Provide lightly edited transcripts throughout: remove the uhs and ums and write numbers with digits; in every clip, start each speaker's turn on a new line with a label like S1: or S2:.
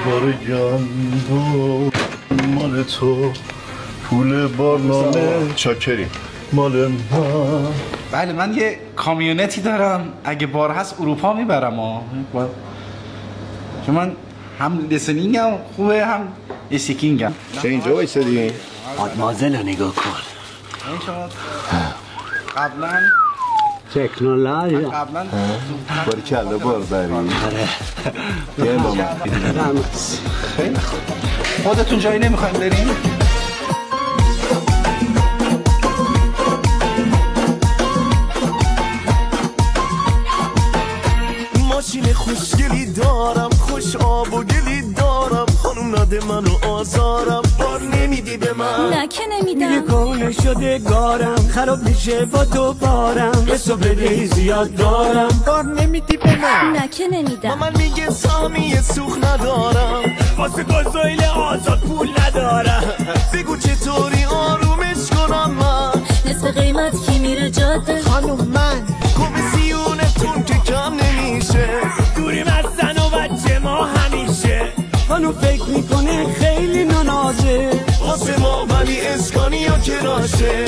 S1: بار گندم مال تو، پول بارنامه چاکری مال من.
S2: بله من یه کامیونتی دارم، اگه بار هست اروپا میبرم چون من هم لسنینگم خوبه هم اسیکینگم.
S1: چه اینجا وایسادی؟
S3: مادمازل رو نگاه کن.
S2: قبلا
S3: تکنولوژی
S2: قبلا
S1: باری کلا باربری.
S3: آره
S1: یه ماما
S2: خیلی خوب. خودتون جایی نمیخوایم بریم؟
S4: ماشین خوشگلی دارم، خوش آب و گلی دارم، خانوم نده منو آزارم، بار نمیدی به من.
S5: نه که نمیدم.
S3: میگه کونه شده گارم، خراب میشه با تو بارم، حساب بدهی زیاد دارم، بار نمیدی به من.
S5: نه که نمیدم.
S4: من میگه سهمی سوخ ندارم،
S3: واسه گازویل آزاد پول ندارم.
S4: بگو چطوری آرومش کنم من.
S5: نصف قیمت کی میره جاده.
S4: خانوم من کمیسیونتون که کم نمیشه،
S3: دوریم از زن و بچه ما همیشه. خانو فکر میکنه خیلی ننازه،
S4: واسه ما ولی اسکانیا کراشه.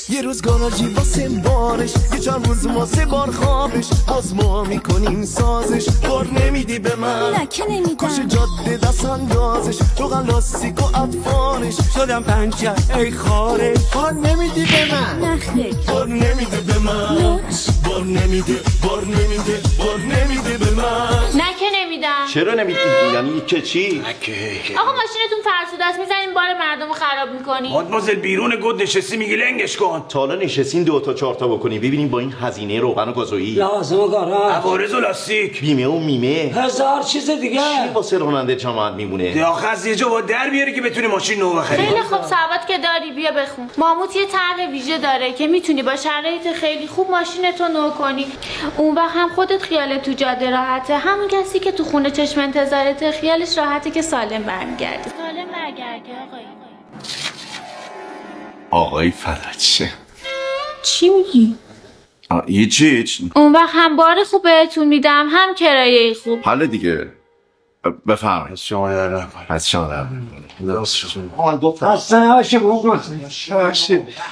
S4: یه روز گاراژی واسه بارش، یه چند روز واسه بار خوابش، باز ما میکنیم سازش، بار نمیدی به من.
S5: نه که نمیدم.
S4: کش جاده دست اندازش، روغن لاستیک و اطفالش،
S3: شدم پنچر ای خارش، بار نمیدی به من.
S5: نه خیر.
S4: بار نمیده به من. بار نمیده، بار نمیده، بار نمیده به من.
S6: نه که نمیدم.
S1: چرا نمیدی؟ یعنی که چی؟
S6: آقا ماشینتون فرسوده است، میزنین بار مردم رو خراب میکنین.
S3: مادمازل بیرون گود نشستی میگی لنگش کن.
S1: تا حالا نشستین 2 تا 4 تا بکنی ببینیم با این هزینه روغن و گازوئیل،
S3: لازم گاراژ، عوارض و لاستیک،
S1: بیمه و میمه،
S3: هزار چیز دیگه.
S1: چی واسه راننده جماعت میمونه؟
S3: آخه از یه جا با در بیاری که بتونی ماشین نو بخری.
S6: خیلی خوب، ثبات که داری بیا بخون. ماموت یه طرح ویژه داره که میتونی با شرایط خیلی خوب ماشینتو نو کنی. اون وقت هم خودت خیالت تو جاده راحته، همون کسی که تو خونه چشم انتظارته خیالش راحته که سالم برمیگردی. سالم برگردی
S7: آقای فرجشه.
S6: چی میگی؟
S7: هیچ.
S6: اون وقت هم بار خوب بهتون میدم هم کرایه خوب.
S7: حالا دیگه بفرمایید.
S3: شما در نکنید.
S7: از شما در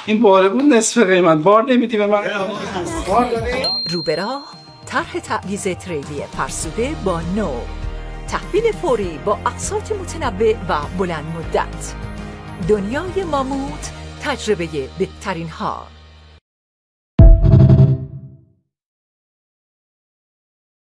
S2: این باره بود نصف قیمت، بار نمیدی به من.
S8: رو به راه طرح تعویض تریلی فرسوده با نو، تحویل فوری با اقساط متنوع و بلند مدت. دنیای ماموت، تجربه بهترین ها.